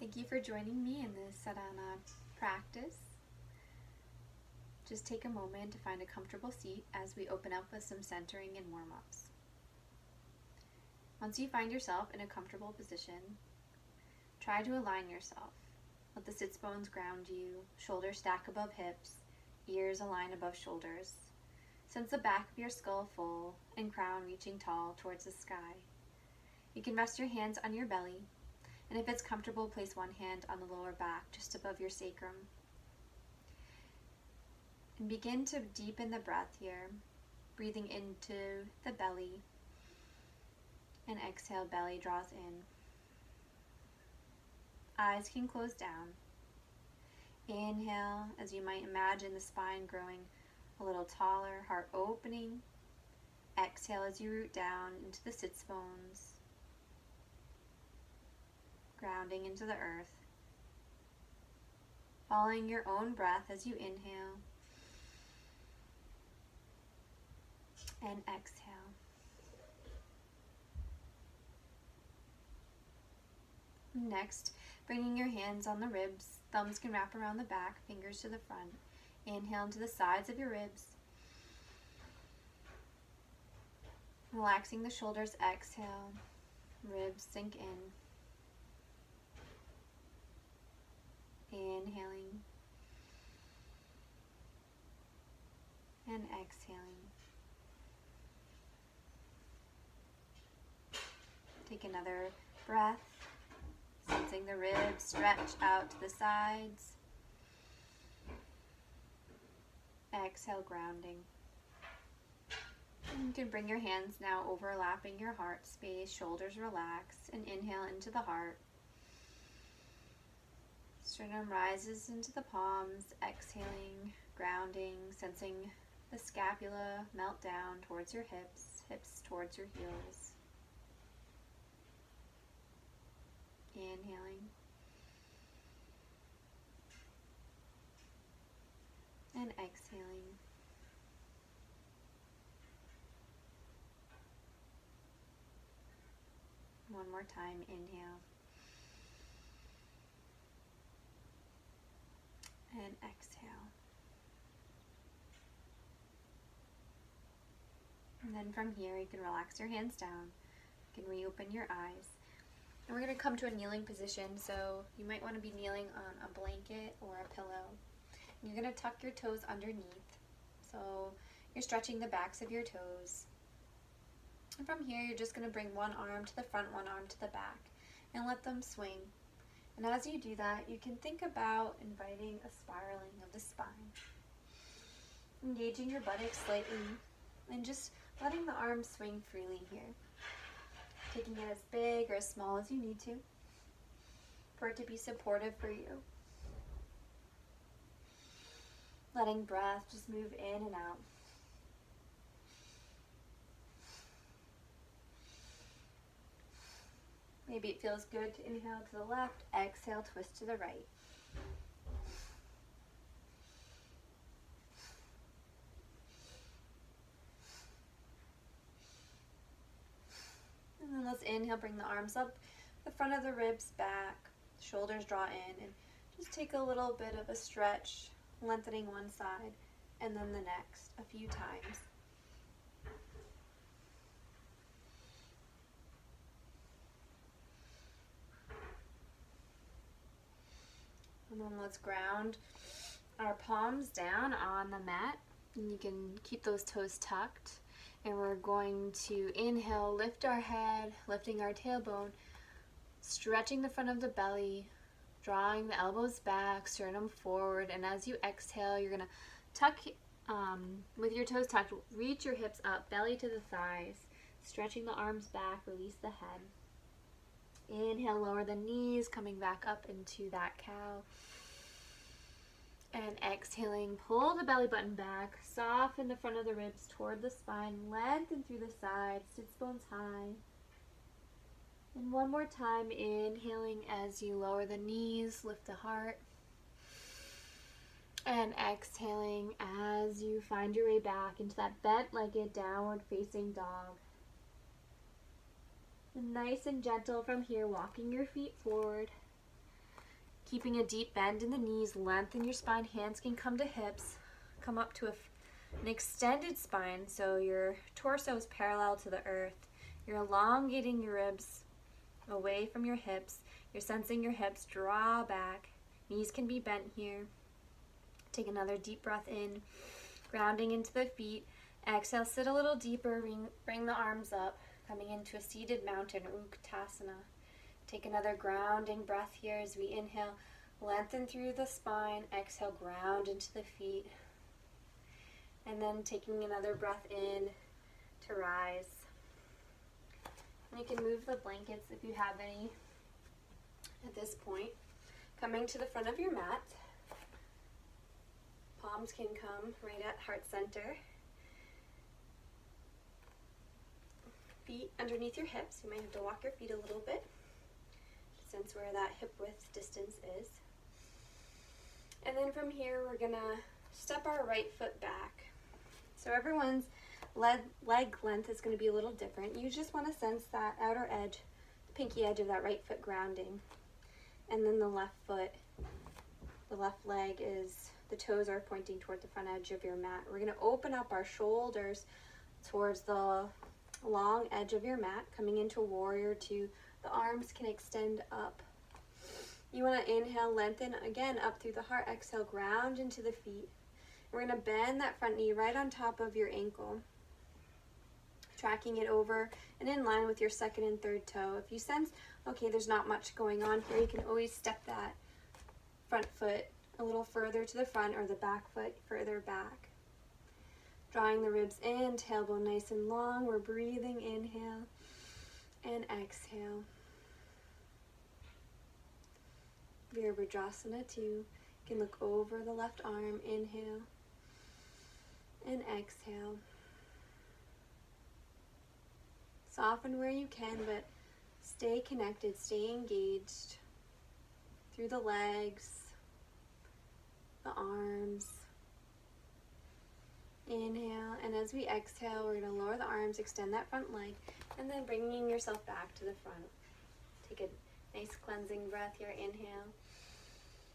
Thank you for joining me in this sadhana practice. Just take a moment to find a comfortable seat as we open up with some centering and warm-ups. Once you find yourself in a comfortable position, try to align yourself. Let the sits bones ground you, shoulders stack above hips, ears align above shoulders. Sense the back of your skull full and crown reaching tall towards the sky. You can rest your hands on your belly, and if it's comfortable, place one hand on the lower back just above your sacrum. And begin to deepen the breath here, breathing into the belly, and exhale, belly draws in. Eyes can close down. Inhale, as you might imagine the spine growing a little taller, heart opening. Exhale as you root down into the sits bones, grounding into the earth. Following your own breath as you inhale and exhale. Next, bringing your hands on the ribs, thumbs can wrap around the back, fingers to the front. Inhale into the sides of your ribs. Relaxing the shoulders, exhale, ribs sink in. Inhaling and exhaling. Take another breath, sensing the ribs stretch out to the sides. Exhale, grounding. And you can bring your hands now overlapping your heart space, shoulders relax, and inhale into the heart. Sternum rises into the palms, exhaling, grounding, sensing the scapula melt down towards your hips, hips towards your heels. Inhaling and exhaling. One more time, inhale and exhale. And then from here you can relax your hands down. You can reopen your eyes. And we're going to come to a kneeling position, so you might want to be kneeling on a blanket or a pillow. And you're going to tuck your toes underneath, so you're stretching the backs of your toes. And from here, you're just going to bring one arm to the front, one arm to the back, and let them swing. And as you do that, you can think about inviting a spiraling of the spine. Engaging your buttocks slightly, and just letting the arms swing freely here. Taking it as big or as small as you need to, for it to be supportive for you. Letting breath just move in and out. Maybe it feels good to inhale to the left, exhale, twist to the right. And then let's inhale, bring the arms up, the front of the ribs back, shoulders draw in, and just take a little bit of a stretch, lengthening one side and then the next a few times. And then let's ground our palms down on the mat. And you can keep those toes tucked. And we're going to inhale, lift our head, lifting our tailbone, stretching the front of the belly, drawing the elbows back, sternum forward. And as you exhale, you're going to tuck with your toes tucked, reach your hips up, belly to the thighs, stretching the arms back, release the head. Inhale, lower the knees, coming back up into that cow. And exhaling, pull the belly button back, soften the front of the ribs toward the spine, lengthen through the sides, sits bones high. And one more time, inhaling as you lower the knees, lift the heart. And exhaling as you find your way back into that bent-legged downward facing dog. And nice and gentle from here, walking your feet forward. keeping a deep bend in the knees, lengthen your spine, hands can come to hips, come up to an extended spine so your torso is parallel to the earth. You're elongating your ribs away from your hips. You're sensing your hips draw back. Knees can be bent here. Take another deep breath in, grounding into the feet. Exhale, sit a little deeper, bring the arms up, coming into a seated mountain, Uttanasana. Take another grounding breath here as we inhale, lengthen through the spine, exhale, ground into the feet. And then taking another breath in to rise. And you can move the blankets if you have any at this point. Coming to the front of your mat. Palms can come right at heart center. Feet underneath your hips. You might have to walk your feet a little bit. Sense where that hip width distance is. And then from here, we're gonna step our right foot back. So everyone's leg length is gonna be a little different. You just wanna sense that outer edge, the pinky edge of that right foot grounding. And then the left foot, the left leg is, the toes are pointing toward the front edge of your mat. We're gonna open up our shoulders towards the long edge of your mat, coming into warrior two. The arms can extend up. You want to inhale, lengthen again up through the heart. Exhale, ground into the feet. We're going to bend that front knee right on top of your ankle, tracking it over and in line with your second and third toe. If you sense, okay, there's not much going on here, you can always step that front foot a little further to the front or the back foot further back. Drawing the ribs in, tailbone nice and long. We're breathing, inhale and exhale. Virabhadrasana 2. You can look over the left arm, inhale and exhale. Soften where you can, but stay connected, stay engaged through the legs, the arms. Inhale, and as we exhale, we're going to lower the arms, extend that front leg, and then bringing yourself back to the front. Take a nice cleansing breath here, inhale.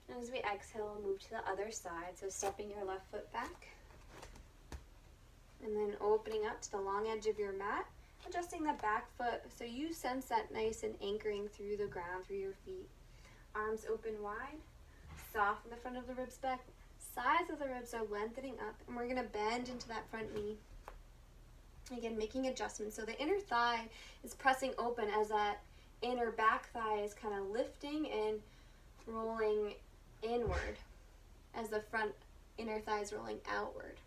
And as we exhale, we'll move to the other side, so stepping your left foot back. And then opening up to the long edge of your mat, adjusting the back foot so you sense that nice and anchoring through the ground, through your feet. Arms open wide, soften the front of the ribs back. Sides of the ribs are lengthening up, and we're going to bend into that front knee. Again, making adjustments. So the inner thigh is pressing open as that inner back thigh is kind of lifting and rolling inward as the front inner thigh is rolling outward.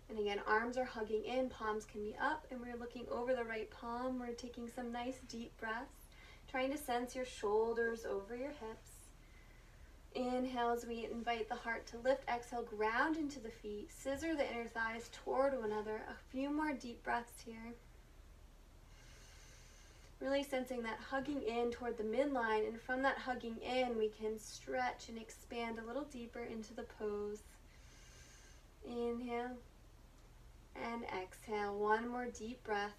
And again, arms are hugging in, palms can be up, and we're looking over the right palm. We're taking some nice deep breaths, trying to sense your shoulders over your hips. Inhale as we invite the heart to lift. Exhale, ground into the feet. Scissor the inner thighs toward one another. A few more deep breaths here. Really sensing that hugging in toward the midline, and from that hugging in, we can stretch and expand a little deeper into the pose. Inhale and exhale. One more deep breath.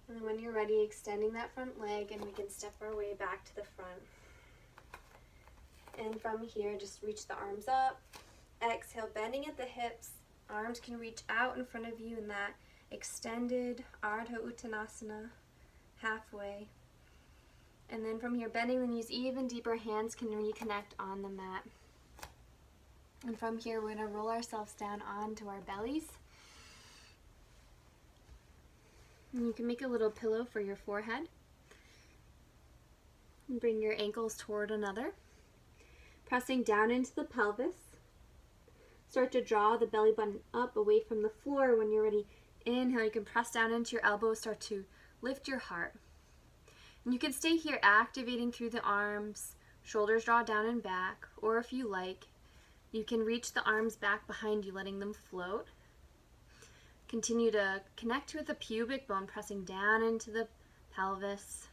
And then when you're ready, extending that front leg, and we can step our way back to the front. And from here, just reach the arms up. Exhale, bending at the hips. Arms can reach out in front of you in that extended Ardha Uttanasana, halfway. And then from here, bending the knees even deeper, hands can reconnect on the mat. And from here, we're going to roll ourselves down onto our bellies. And you can make a little pillow for your forehead. And bring your ankles toward another. Pressing down into the pelvis. Start to draw the belly button up away from the floor. When you're ready, inhale, you can press down into your elbows, start to lift your heart. And you can stay here activating through the arms, shoulders draw down and back, or if you like, you can reach the arms back behind you, letting them float. Continue to connect with the pubic bone, pressing down into the pelvis.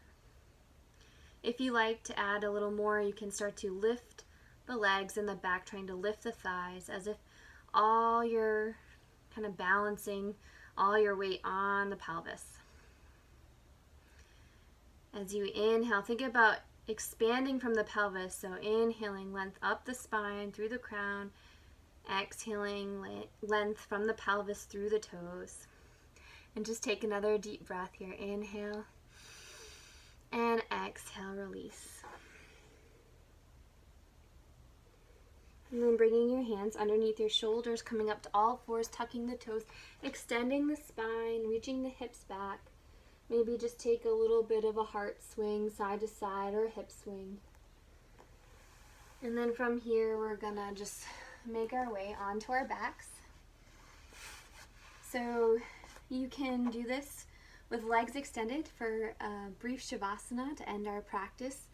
If you like to add a little more, you can start to lift the legs and the back, trying to lift the thighs as if all you're kind of balancing all your weight on the pelvis. As you inhale, think about expanding from the pelvis. So inhaling, length up the spine, through the crown. Exhaling, length from the pelvis through the toes. And just take another deep breath here. Inhale. And exhale, release. And then bringing your hands underneath your shoulders, coming up to all fours, tucking the toes, extending the spine, reaching the hips back. Maybe just take a little bit of a heart swing, side to side, or a hip swing. And then from here, we're gonna just make our way onto our backs. So you can do this with legs extended for a brief shavasana to end our practice,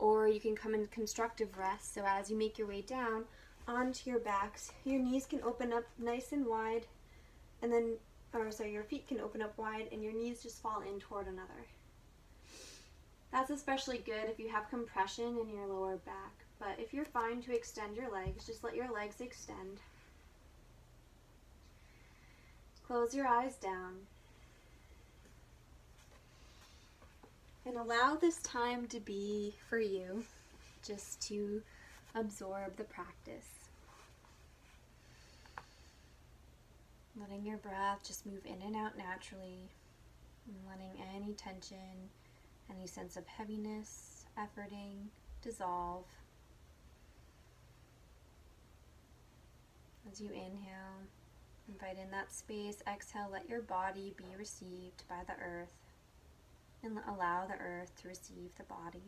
or you can come in constructive rest. So as you make your way down onto your backs, your knees can open up nice and wide, and then, your feet can open up wide and your knees just fall in toward another. That's especially good if you have compression in your lower back, but if you're fine to extend your legs, just let your legs extend. Close your eyes down. And allow this time to be for you, just to absorb the practice. Letting your breath just move in and out naturally, and letting any tension, any sense of heaviness, efforting, dissolve. As you inhale, invite in that space. Exhale, let your body be received by the earth, and allow the earth to receive the body.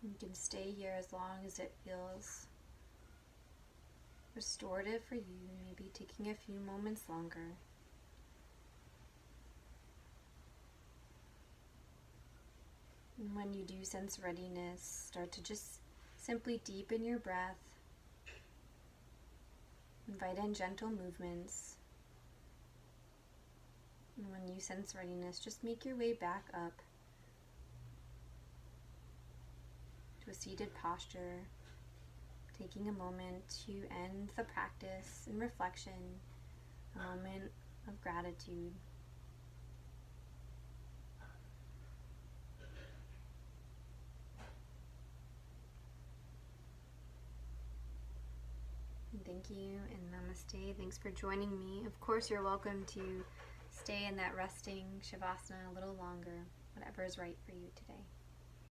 You can stay here as long as it feels restorative for you, maybe taking a few moments longer. And when you do sense readiness, start to just simply deepen your breath. Invite in gentle movements. And when you sense readiness, just make your way back up to a seated posture, taking a moment to end the practice in reflection, a moment of gratitude. Thank you and namaste. Thanks for joining me. Of course, you're welcome to stay in that resting shavasana a little longer, whatever is right for you today.